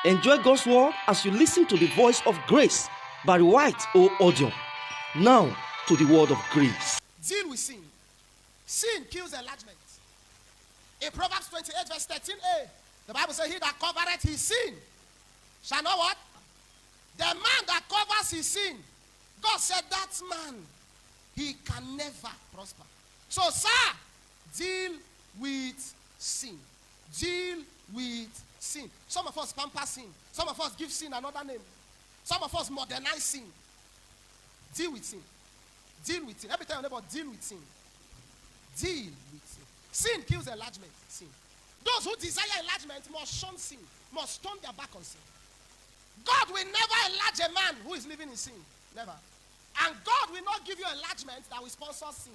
Enjoy God's word as you listen to the voice of grace, Barry White O Audio. Now to the word of grace. Deal with sin. Sin kills enlargement. In Proverbs 28 verse 13a, the Bible says, he that covereth his sin shall not what? The man that covers his sin, God said that man, he can never prosper. So, sir, deal with sin. Deal with sin. Some of us pamper sin. Some of us give sin another name. Some of us modernize sin. Deal with sin. Deal with sin. Every time your neighbor, deal with sin. Deal with sin. Sin kills enlargement. Sin. Those who desire enlargement must shun sin. Must turn their back on sin. God will never enlarge a man who is living in sin. Never. And God will not give you enlargement that will sponsor sin.